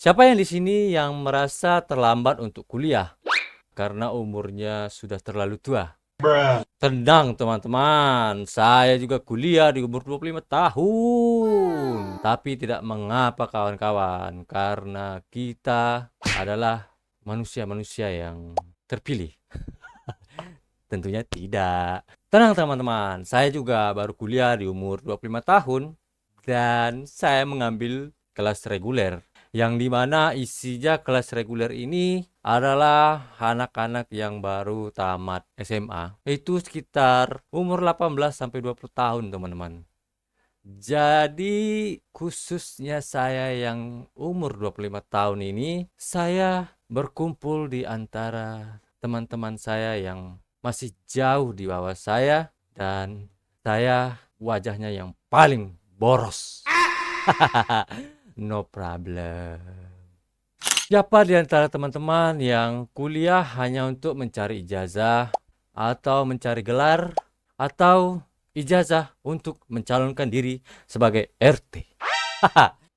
Siapa yang di sini yang merasa terlambat untuk kuliah karena umurnya sudah terlalu tua? Tenang teman-teman, saya juga kuliah di umur 25 tahun. Tapi tidak mengapa kawan-kawan, karena kita adalah manusia-manusia yang terpilih. Tentunya tidak. Tenang teman-teman, saya juga baru kuliah di umur 25 tahun dan saya mengambil kelas reguler. Yang dimana isinya kelas reguler ini adalah anak-anak yang baru tamat SMA. Itu sekitar umur 18 sampai 20 tahun teman-teman. Jadi khususnya saya yang umur 25 tahun ini, saya berkumpul di antara teman-teman saya yang masih jauh di bawah saya dan saya wajahnya yang paling boros. No problem. Siapa di antara teman-teman yang kuliah hanya untuk mencari ijazah atau mencari gelar atau ijazah untuk mencalonkan diri sebagai RT?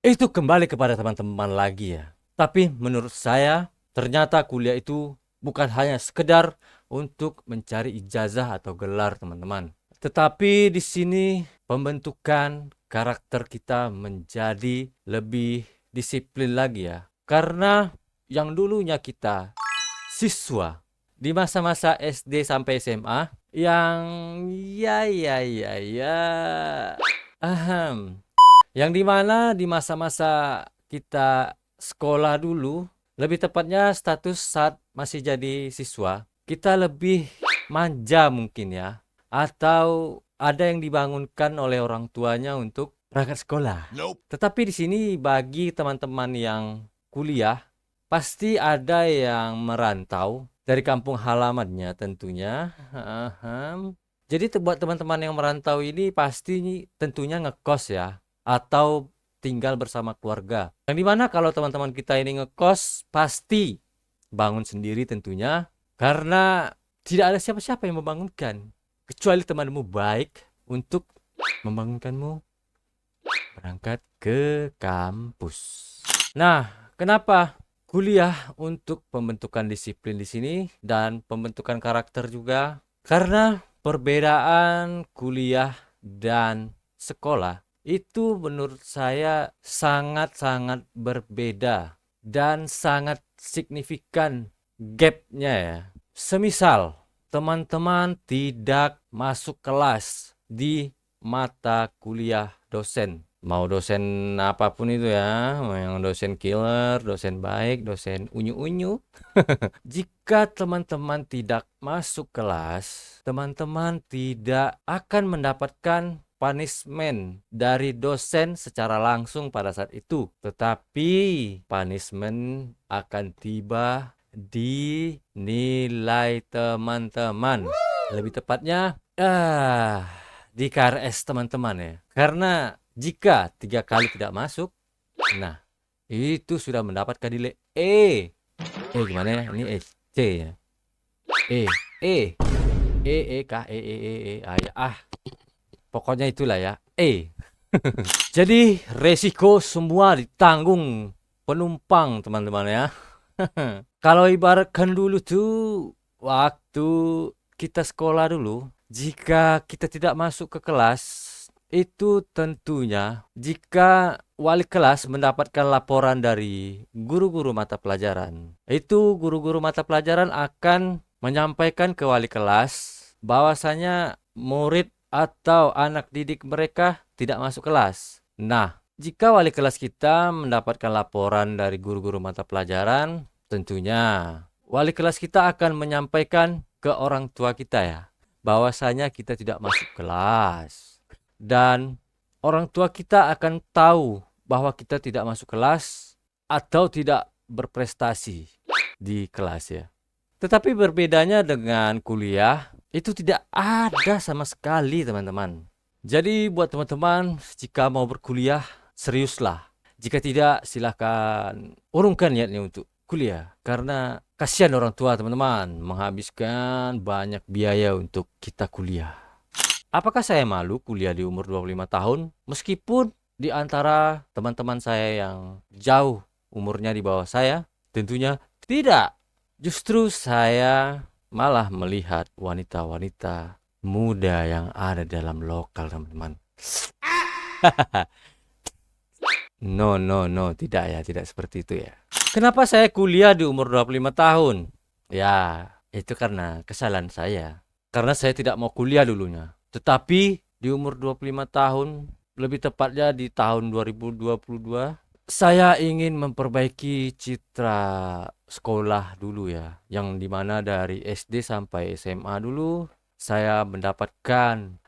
Itu kembali kepada teman-teman lagi ya. Tapi menurut saya ternyata kuliah itu bukan hanya sekedar untuk mencari ijazah atau gelar teman-teman. Tetapi di sini pembentukan karakter kita menjadi lebih disiplin lagi ya. Karena yang dulunya kita siswa di masa-masa SD sampai SMA yang ya ahem yang dimana di masa-masa kita sekolah dulu, lebih tepatnya status saat masih jadi siswa, kita lebih manja mungkin ya. Atau ada yang dibangunkan oleh orang tuanya untuk berangkat sekolah. Tetapi di sini bagi teman-teman yang kuliah, pasti ada yang merantau dari kampung halamannya tentunya. Jadi buat teman-teman yang merantau ini pasti tentunya ngekos ya atau tinggal bersama keluarga. Yang dimana kalau teman-teman kita ini ngekos pasti bangun sendiri tentunya karena tidak ada siapa-siapa yang membangunkan kecuali temanmu baik untuk membangunkanmu berangkat ke kampus. Nah, kenapa kuliah untuk pembentukan disiplin di sini dan pembentukan karakter juga? Karena perbedaan kuliah dan sekolah itu menurut saya sangat-sangat berbeda dan sangat signifikan gapnya ya. Semisal teman-teman tidak masuk kelas di mata kuliah dosen. Mau dosen apapun itu ya, mau yang dosen killer, dosen baik, dosen unyu-unyu. Jika teman-teman tidak masuk kelas, teman-teman tidak akan mendapatkan punishment dari dosen secara langsung pada saat itu. Tetapi punishment akan tiba di nilai teman-teman. Lebih tepatnya, di KRS teman-teman ya. Karena jika 3 kali tidak masuk, nah itu sudah mendapatkan nilai E. Gimana ya? Ini C ya. E, E, K, pokoknya itulah ya. E. Jadi resiko semua ditanggung penumpang teman-teman ya. Kalau ibaratkan dulu tuh waktu kita sekolah dulu, jika kita tidak masuk ke kelas, itu tentunya jika wali kelas mendapatkan laporan dari guru-guru mata pelajaran, itu guru-guru mata pelajaran akan menyampaikan ke wali kelas bahwasanya murid atau anak didik mereka tidak masuk kelas. Nah, jika wali kelas kita mendapatkan laporan dari guru-guru mata pelajaran, tentunya wali kelas kita akan menyampaikan ke orang tua kita ya, bahwasanya kita tidak masuk kelas. Dan orang tua kita akan tahu bahwa kita tidak masuk kelas atau tidak berprestasi di kelas ya. Tetapi berbedanya dengan kuliah, itu tidak ada sama sekali teman-teman. Jadi buat teman-teman, jika mau berkuliah, seriuslah. Jika tidak, silahkan urungkan niatnya untuk kuliah. Karena kasihan orang tua teman-teman, menghabiskan banyak biaya untuk kita kuliah. Apakah saya malu kuliah di umur 25 tahun? Meskipun di antara teman-teman saya yang jauh umurnya di bawah saya? Tentunya tidak. Justru saya malah melihat wanita-wanita muda yang ada dalam lokal, teman-teman. No, no, no, tidak ya, tidak seperti itu ya. Kenapa saya kuliah di umur 25 tahun? Ya, itu karena kesalahan saya. Karena saya tidak mau kuliah dulunya. Tetapi di umur 25 tahun, lebih tepatnya di tahun 2022, saya ingin memperbaiki citra sekolah dulu ya. Yang dimana dari SD sampai SMA dulu, saya mendapatkan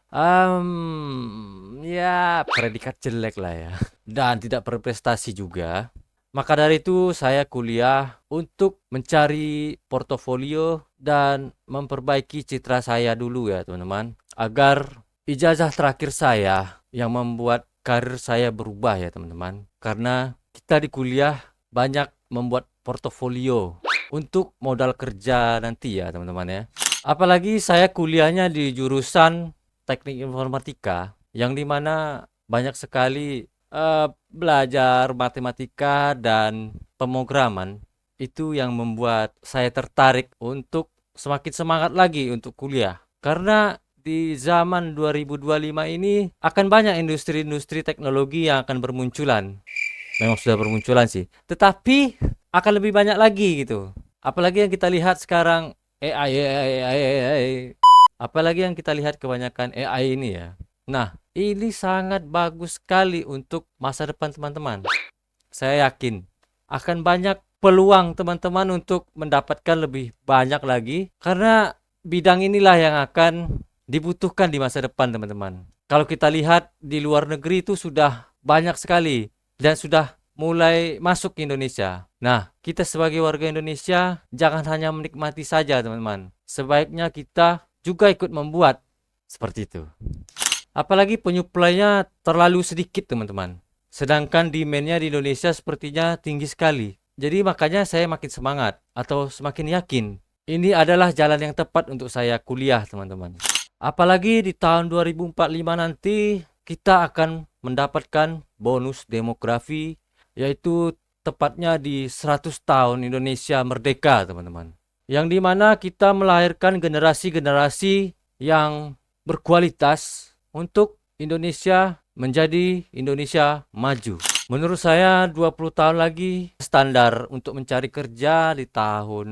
ya predikat jelek lah ya. Dan tidak berprestasi juga. Maka dari itu saya kuliah untuk mencari portofolio dan memperbaiki citra saya dulu ya teman-teman. Agar ijazah terakhir saya yang membuat karir saya berubah ya teman-teman. Karena kita di kuliah banyak membuat portofolio untuk modal kerja nanti ya teman-teman ya. Apalagi saya kuliahnya di jurusan teknik informatika yang dimana banyak sekali belajar matematika dan pemrograman. Itu yang membuat saya tertarik untuk semakin semangat lagi untuk kuliah. Karena di zaman 2025 ini akan banyak industri-industri teknologi yang akan bermunculan. Memang sudah bermunculan sih. Tetapi akan lebih banyak lagi gitu. Apalagi yang kita lihat sekarang AI. Apalagi yang kita lihat kebanyakan AI ini ya. Nah, ini sangat bagus sekali untuk masa depan teman-teman. Saya yakin akan banyak peluang teman-teman untuk mendapatkan lebih banyak lagi karena bidang inilah yang akan dibutuhkan di masa depan teman-teman. Kalau kita lihat di luar negeri itu sudah banyak sekali dan sudah mulai masuk ke Indonesia. Nah, kita sebagai warga Indonesia jangan hanya menikmati saja teman-teman. Sebaiknya kita juga ikut membuat seperti itu. Apalagi penyuplainya terlalu sedikit teman-teman. Sedangkan demand-nya di Indonesia sepertinya tinggi sekali. Jadi makanya saya makin semangat atau semakin yakin ini adalah jalan yang tepat untuk saya kuliah teman-teman. Apalagi di tahun 2045 nanti kita akan mendapatkan bonus demografi yaitu tepatnya di 100 tahun Indonesia merdeka teman-teman. Yang dimana kita melahirkan generasi-generasi yang berkualitas untuk Indonesia menjadi Indonesia maju. Menurut saya 20 tahun lagi standar untuk mencari kerja di tahun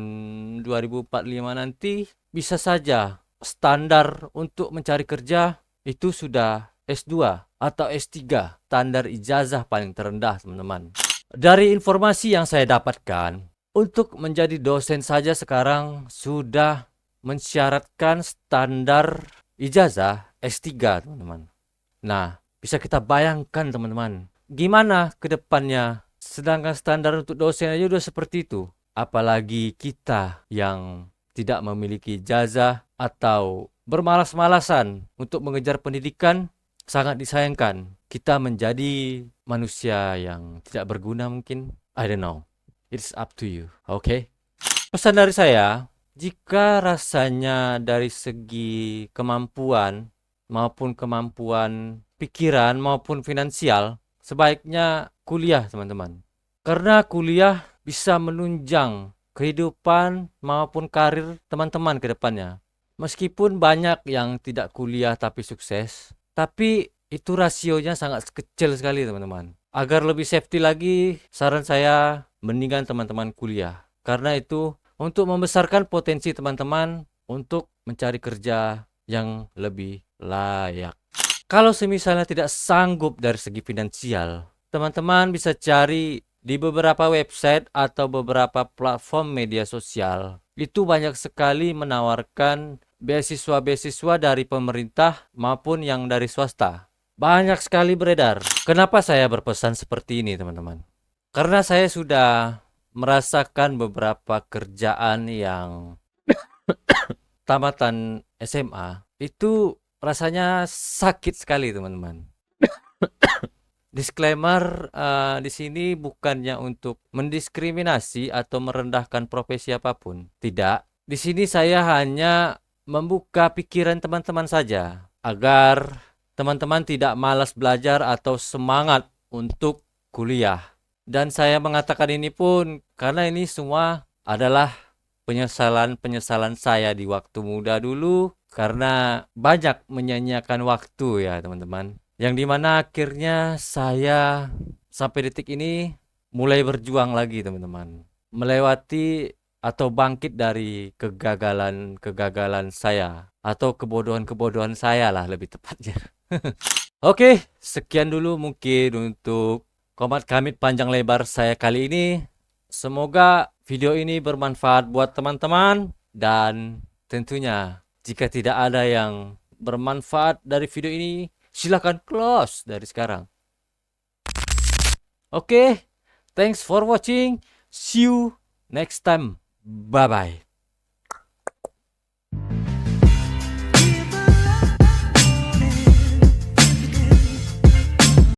2045 nanti bisa saja standar untuk mencari kerja itu sudah S2 atau S3, standar ijazah paling terendah teman-teman. Dari informasi yang saya dapatkan, untuk menjadi dosen saja sekarang sudah mensyaratkan standar ijazah S3 teman-teman. Nah, bisa kita bayangkan teman-teman, gimana ke depannya sedangkan standar untuk dosen aja udah seperti itu. Apalagi kita yang tidak memiliki ijazah atau bermalas-malasan untuk mengejar pendidikan, sangat disayangkan. Kita menjadi manusia yang tidak berguna mungkin. I don't know. It's up to you. Oke. Pesan dari saya, jika rasanya dari segi kemampuan maupun kemampuan pikiran maupun finansial, sebaiknya kuliah teman-teman. Karena kuliah bisa menunjang kehidupan maupun karir teman-teman ke depannya. Meskipun banyak yang tidak kuliah tapi sukses, tapi itu rasionya sangat kecil sekali teman-teman. Agar lebih safety lagi, saran saya mendingan teman-teman kuliah. Karena itu untuk membesarkan potensi teman-teman untuk mencari kerja yang lebih layak. Kalau semisalnya tidak sanggup dari segi finansial, teman-teman bisa cari di beberapa website atau beberapa platform media sosial. Itu banyak sekali menawarkan beasiswa-beasiswa dari pemerintah maupun yang dari swasta. Banyak sekali beredar. Kenapa saya berpesan seperti ini, teman-teman? Karena saya sudah merasakan beberapa kerjaan yang tamatan SMA itu rasanya sakit sekali, teman-teman. Disclaimer di sini bukannya untuk mendiskriminasi atau merendahkan profesi apapun. Tidak. Di sini saya hanya membuka pikiran teman-teman saja agar teman-teman tidak malas belajar atau semangat untuk kuliah. Dan saya mengatakan ini pun karena ini semua adalah penyesalan-penyesalan saya di waktu muda dulu karena banyak menyanyiakan waktu ya teman-teman. Yang dimana akhirnya saya sampai detik ini mulai berjuang lagi teman-teman. Melewati atau bangkit dari kegagalan-kegagalan saya atau kebodohan-kebodohan saya lah lebih tepatnya. Oke, sekian dulu mungkin untuk komat kamit panjang lebar saya kali ini. Semoga video ini bermanfaat buat teman-teman dan tentunya jika tidak ada yang bermanfaat dari video ini, silakan close dari sekarang. Oke, thanks for watching. See you next time. Bye bye.